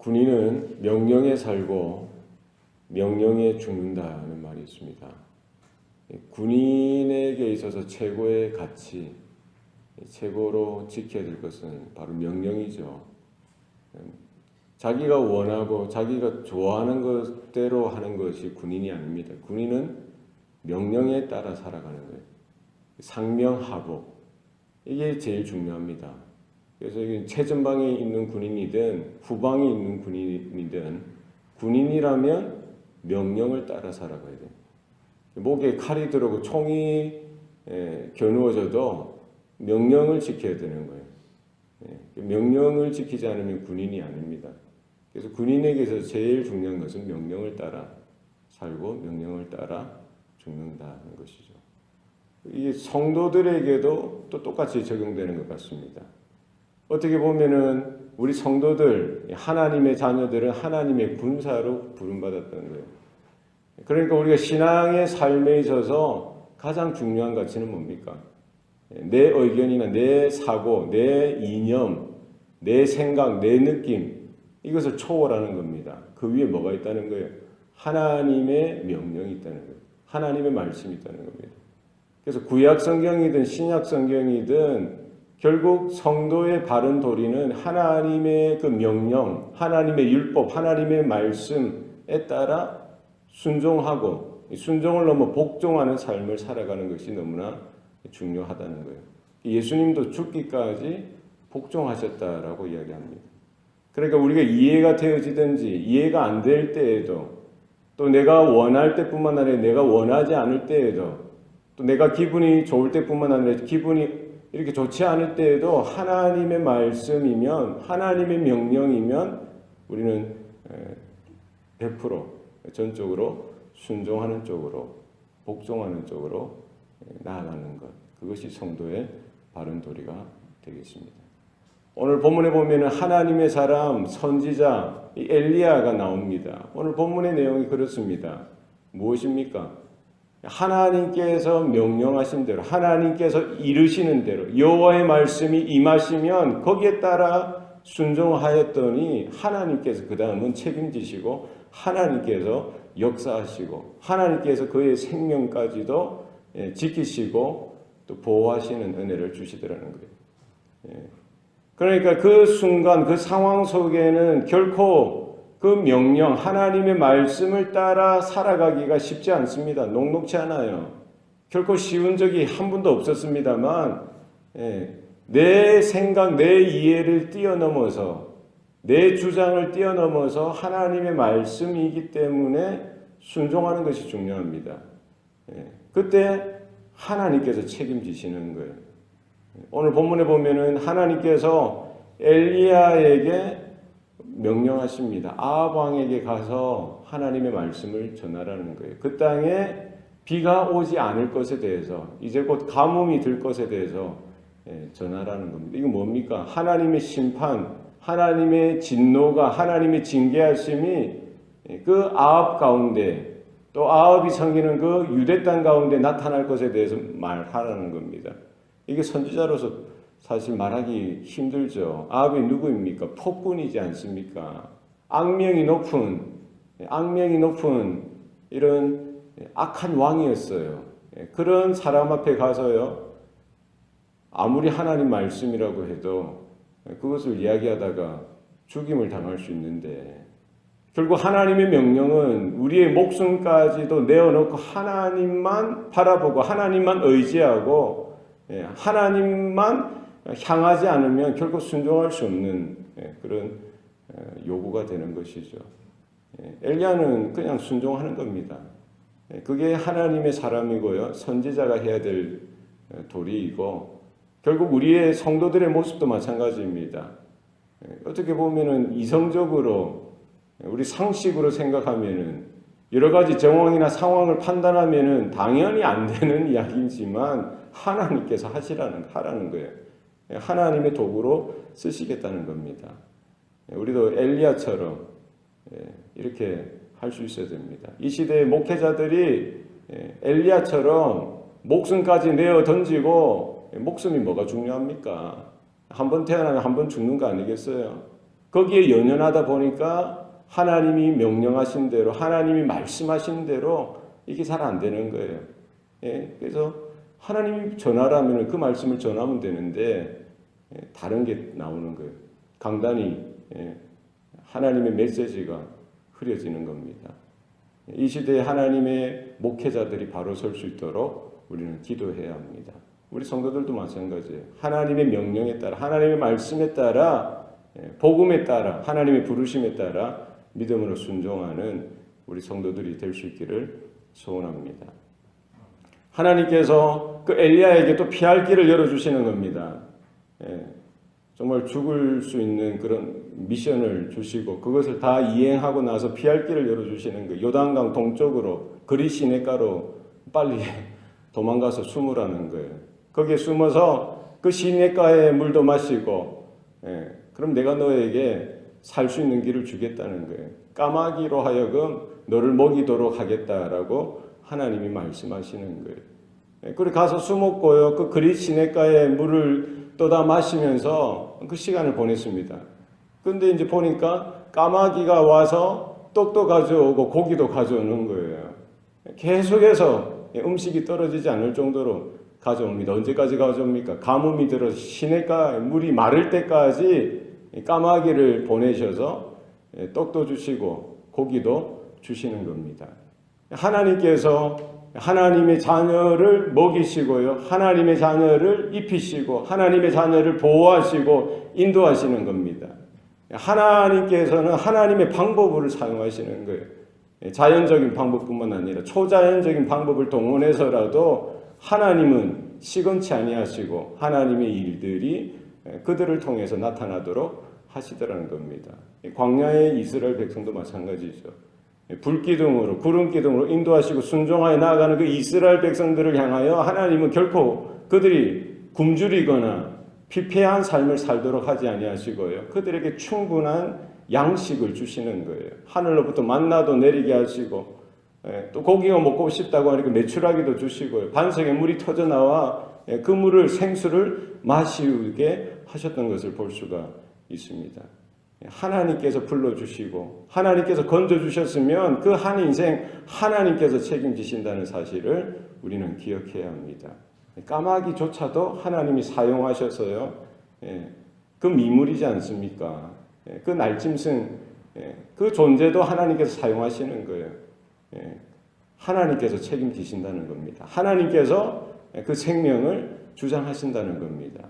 군인은 명령에 살고 명령에 죽는다는 말이 있습니다. 군인에게 있어서 최고의 가치, 최고로 지켜야 될 것은 바로 명령이죠. 자기가 원하고 자기가 좋아하는 것대로 하는 것이 군인이 아닙니다. 군인은 명령에 따라 살아가는 거예요. 상명하복, 이게 제일 중요합니다. 그래서 최전방에 있는 군인이든 후방에 있는 군인이든 군인이라면 명령을 따라 살아가야 돼요. 목에 칼이 들어오고 총이 겨누어져도 명령을 지켜야 되는 거예요. 명령을 지키지 않으면 군인이 아닙니다. 그래서 군인에게서 제일 중요한 것은 명령을 따라 살고 명령을 따라 죽는다는 것이죠. 이 성도들에게도 또 똑같이 적용되는 것 같습니다. 어떻게 보면은 우리 성도들, 하나님의 자녀들은 하나님의 군사로 부름받았다는 거예요. 그러니까 우리가 신앙의 삶에 있어서 가장 중요한 가치는 뭡니까? 내 의견이나 내 사고, 내 이념, 내 생각, 내 느낌, 이것을 초월하는 겁니다. 그 위에 뭐가 있다는 거예요? 하나님의 명령이 있다는 거예요. 하나님의 말씀이 있다는 겁니다. 그래서 구약 성경이든 신약 성경이든 결국 성도의 바른 도리는 하나님의 그 명령, 하나님의 율법, 하나님의 말씀에 따라 순종하고 순종을 넘어 복종하는 삶을 살아가는 것이 너무나 중요하다는 거예요. 예수님도 죽기까지 복종하셨다라고 이야기합니다. 그러니까 우리가 이해가 되어지든지 이해가 안 될 때에도 또 내가 원할 때뿐만 아니라 내가 원하지 않을 때에도 또 내가 기분이 좋을 때뿐만 아니라 기분이 이렇게 좋지 않을 때에도 하나님의 말씀이면 하나님의 명령이면 우리는 100% 전적으로 순종하는 쪽으로 복종하는 쪽으로 나아가는 것, 그것이 성도의 바른 도리가 되겠습니다. 오늘 본문에 보면은 하나님의 사람 선지자 엘리야가 나옵니다. 오늘 본문의 내용이 그렇습니다. 무엇입니까? 하나님께서 명령하신 대로 하나님께서 이르시는 대로 여호와의 말씀이 임하시면 거기에 따라 순종하였더니 하나님께서 그 다음은 책임지시고 하나님께서 역사하시고 하나님께서 그의 생명까지도 지키시고 또 보호하시는 은혜를 주시더라는 거예요. 그러니까 그 순간 그 상황 속에는 결코 그 명령 하나님의 말씀을 따라 살아가기가 쉽지 않습니다. 녹록지 않아요. 결코 쉬운 적이 한 번도 없었습니다만 내 생각, 내 이해를 뛰어넘어서 내 주장을 뛰어넘어서 하나님의 말씀이기 때문에 순종하는 것이 중요합니다. 그때 하나님께서 책임지시는 거예요. 오늘 본문에 보면은 하나님께서 엘리야에게 명령하십니다. 아합 왕에게 가서 하나님의 말씀을 전하라는 거예요. 그 땅에 비가 오지 않을 것에 대해서 이제 곧 가뭄이 들 것에 대해서 전하라는 겁니다. 이거 뭡니까? 하나님의 심판, 하나님의 진노가, 하나님의 징계하심이 그 아합 가운데 또 아합이 섬기는 그 유대 땅 가운데 나타날 것에 대해서 말하라는 겁니다. 이게 선지자로서 사실 말하기 힘들죠. 아합이 누구입니까? 폭군이지 않습니까? 악명이 높은 이런 악한 왕이었어요. 그런 사람 앞에 가서요, 아무리 하나님 말씀이라고 해도 그것을 이야기하다가 죽임을 당할 수 있는데 결국 하나님의 명령은 우리의 목숨까지도 내어놓고 하나님만 바라보고 하나님만 의지하고 하나님만 향하지 않으면 결국 순종할 수 없는 그런 요구가 되는 것이죠. 엘리야는 그냥 순종하는 겁니다. 그게 하나님의 사람이고요. 선지자가 해야 될 도리이고 결국 우리의 성도들의 모습도 마찬가지입니다. 어떻게 보면은 이성적으로 우리 상식으로 생각하면은 여러 가지 정황이나 상황을 판단하면은 당연히 안 되는 이야기지만 하나님께서 하라는 거예요. 하나님의 도구로 쓰시겠다는 겁니다. 우리도 엘리야처럼 이렇게 할 수 있어야 됩니다. 이 시대의 목회자들이 엘리야처럼 목숨까지 내어 던지고 목숨이 뭐가 중요합니까? 한 번 태어나면 한 번 죽는 거 아니겠어요? 거기에 연연하다 보니까 하나님이 명령하신 대로, 하나님이 말씀하신 대로 이게 잘 안 되는 거예요. 예, 그래서 하나님이 전하라면 그 말씀을 전하면 되는데 다른 게 나오는 거예요. 강단이 하나님의 메시지가 흐려지는 겁니다. 이 시대에 하나님의 목회자들이 바로 설 수 있도록 우리는 기도해야 합니다. 우리 성도들도 마찬가지예요. 하나님의 명령에 따라, 하나님의 말씀에 따라, 복음에 따라, 하나님의 부르심에 따라 믿음으로 순종하는 우리 성도들이 될 수 있기를 소원합니다. 하나님께서 그 엘리야에게 또 피할 길을 열어주시는 겁니다. 정말 죽을 수 있는 그런 미션을 주시고 그것을 다 이행하고 나서 피할 길을 열어주시는 거예요. 요단강 동쪽으로 그리 시냇가로 빨리 도망가서 숨으라는 거예요. 거기에 숨어서 그 시냇가의 물도 마시고 그럼 내가 너에게 살 수 있는 길을 주겠다는 거예요. 까마귀로 하여금 너를 먹이도록 하겠다라고 하나님이 말씀하시는 거예요. 그리고 가서 숨었고요. 그 그리 시냇가의 물을 또다 마시면서 그 시간을 보냈습니다. 근데 이제 보니까 까마귀가 와서 떡도 가져오고 고기도 가져오는 거예요. 계속해서 음식이 떨어지지 않을 정도로 가져옵니다. 언제까지 가져옵니까? 가뭄이 들어서 시냇가 물이 마를 때까지 까마귀를 보내셔서 떡도 주시고 고기도 주시는 겁니다. 하나님께서 하나님의 자녀를 먹이시고요. 하나님의 자녀를 입히시고 하나님의 자녀를 보호하시고 인도하시는 겁니다. 하나님께서는 하나님의 방법을 사용하시는 거예요. 자연적인 방법뿐만 아니라 초자연적인 방법을 동원해서라도 하나님은 시건치 아니하시고 하나님의 일들이 그들을 통해서 나타나도록 하시더라는 겁니다. 광야의 이스라엘 백성도 마찬가지죠. 불기둥으로 구름기둥으로 인도하시고 순종하여 나아가는 그 이스라엘 백성들을 향하여 하나님은 결코 그들이 굶주리거나 피폐한 삶을 살도록 하지 아니하시고요. 그들에게 충분한 양식을 주시는 거예요. 하늘로부터 만나도 내리게 하시고 또 고기가 먹고 싶다고 하니까 메추라기도 주시고요. 반석에 물이 터져 나와 그 물을 생수를 마시게 하셨던 것을 볼 수가 있습니다. 하나님께서 불러주시고 하나님께서 건져주셨으면 그 한 인생 하나님께서 책임지신다는 사실을 우리는 기억해야 합니다. 까마귀조차도 하나님이 사용하셔서요. 그 미물이지 않습니까? 그 날짐승 그 존재도 하나님께서 사용하시는 거예요. 하나님께서 책임지신다는 겁니다. 하나님께서 그 생명을 주장하신다는 겁니다.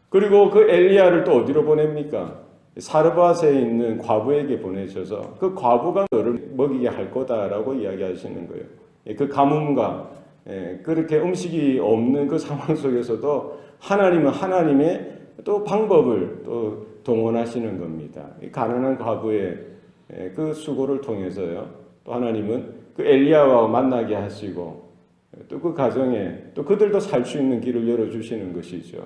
그리고 그 엘리야를 또 어디로 보냅니까? 사르밧에 있는 과부에게 보내셔서 그 과부가 너를 먹이게 할 거다라고 이야기하시는 거예요. 그 가뭄과 그렇게 음식이 없는 그 상황 속에서도 하나님은 하나님의 또 방법을 또 동원하시는 겁니다. 가난한 과부의 그 수고를 통해서요. 또 하나님은 그 엘리야와 만나게 하시고 또 그 가정에 또 그들도 살 수 있는 길을 열어주시는 것이죠.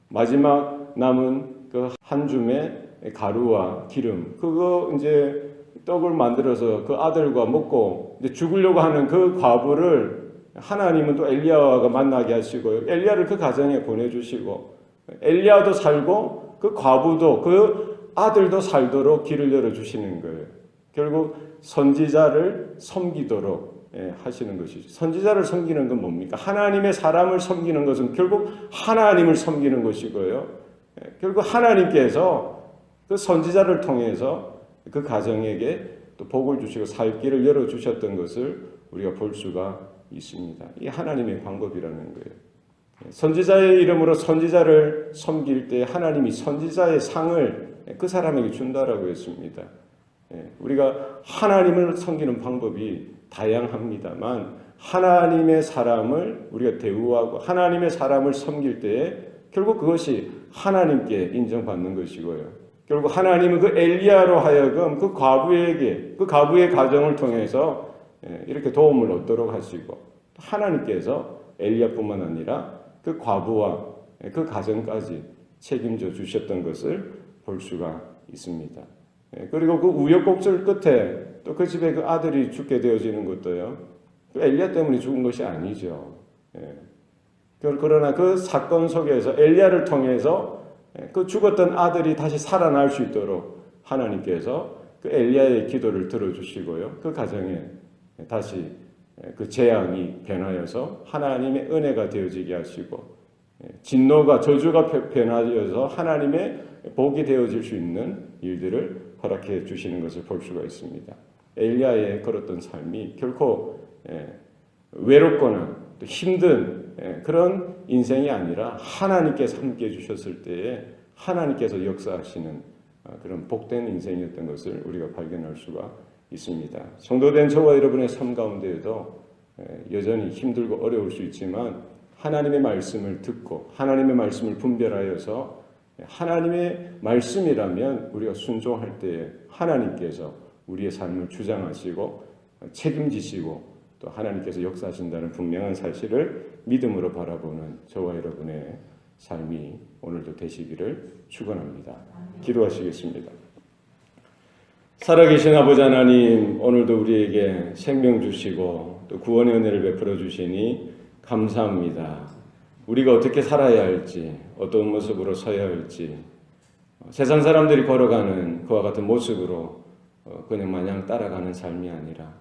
마지막 남은 그 한 줌의 가루와 기름, 그거 이제 떡을 만들어서 그 아들과 먹고 이제 죽으려고 하는 그 과부를 하나님은 또 엘리야가 만나게 하시고요. 엘리야를 그 가정에 보내주시고 엘리야도 살고 그 과부도 그 아들도 살도록 길을 열어주시는 거예요. 결국 선지자를 섬기도록 하시는 것이죠. 선지자를 섬기는 건 뭡니까? 하나님의 사람을 섬기는 것은 결국 하나님을 섬기는 것이고요. 결국 하나님께서 그 선지자를 통해서 그 가정에게 또 복을 주시고 살 길을 열어주셨던 것을 우리가 볼 수가 있습니다. 이게 하나님의 방법이라는 거예요. 선지자의 이름으로 선지자를 섬길 때 하나님이 선지자의 상을 그 사람에게 준다라고 했습니다. 우리가 하나님을 섬기는 방법이 다양합니다만 하나님의 사람을 우리가 대우하고 하나님의 사람을 섬길 때에 결국 그것이 하나님께 인정받는 것이고요. 결국 하나님은 그 엘리야로 하여금 그 과부에게 그 과부의 가정을 통해서 이렇게 도움을 얻도록 하시고 하나님께서 엘리야뿐만 아니라 그 과부와 그 가정까지 책임져 주셨던 것을 볼 수가 있습니다. 그리고 그 우여곡절 끝에 또 그 집에 그 아들이 죽게 되어지는 것도요. 그 엘리야 때문에 죽은 것이 아니죠. 그러나 그 사건 속에서 엘리야를 통해서 그 죽었던 아들이 다시 살아날 수 있도록 하나님께서 그 엘리야의 기도를 들어주시고요. 그 가정에 다시 그 재앙이 변하여서 하나님의 은혜가 되어지게 하시고 진노가 저주가 변하여서 하나님의 복이 되어질 수 있는 일들을 허락해 주시는 것을 볼 수가 있습니다. 엘리야의 걸었던 삶이 결코 외롭거나 또 힘든 그런 인생이 아니라 하나님께서 함께해 주셨을 때에 하나님께서 역사하시는 그런 복된 인생이었던 것을 우리가 발견할 수가 있습니다. 성도된 저와 여러분의 삶 가운데에도 여전히 힘들고 어려울 수 있지만 하나님의 말씀을 듣고 하나님의 말씀을 분별하여서 하나님의 말씀이라면 우리가 순종할 때에 하나님께서 우리의 삶을 주장하시고 책임지시고 또 하나님께서 역사하신다는 분명한 사실을 믿음으로 바라보는 저와 여러분의 삶이 오늘도 되시기를 축원합니다. 기도하시겠습니다. 살아계신 아버지 하나님, 오늘도 우리에게 생명 주시고 또 구원의 은혜를 베풀어 주시니 감사합니다. 우리가 어떻게 살아야 할지, 어떤 모습으로 서야 할지, 세상 사람들이 걸어가는 그와 같은 모습으로 그냥 마냥 따라가는 삶이 아니라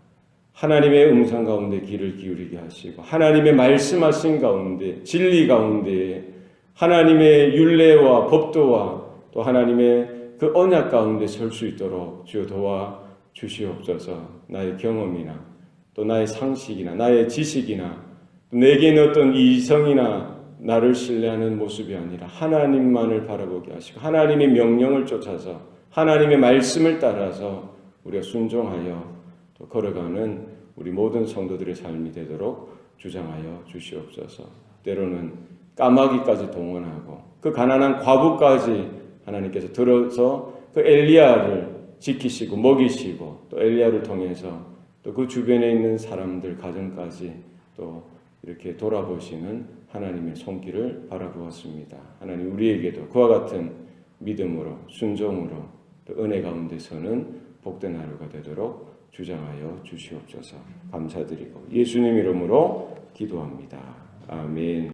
하나님의 음성 가운데 귀를 기울이게 하시고 하나님의 말씀하신 가운데 진리 가운데 하나님의 율례와 법도와 또 하나님의 그 언약 가운데 설 수 있도록 주여 도와 주시옵소서. 나의 경험이나 또 나의 상식이나 나의 지식이나 내게는 어떤 이성이나 나를 신뢰하는 모습이 아니라 하나님만을 바라보게 하시고 하나님의 명령을 쫓아서 하나님의 말씀을 따라서 우리가 순종하여 또 걸어가는 우리 모든 성도들의 삶이 되도록 주장하여 주시옵소서. 때로는 까마귀까지 동원하고 그 가난한 과부까지 하나님께서 들어서 그 엘리야를 지키시고 먹이시고 또 엘리야를 통해서 또 그 주변에 있는 사람들 가정까지 또 이렇게 돌아보시는 하나님의 손길을 바라보았습니다. 하나님 우리에게도 그와 같은 믿음으로 순종으로 또 은혜 가운데서는 복된 하루가 되도록 주장하여 주시옵소서. 감사드리고 예수님 이름으로 기도합니다. 아멘.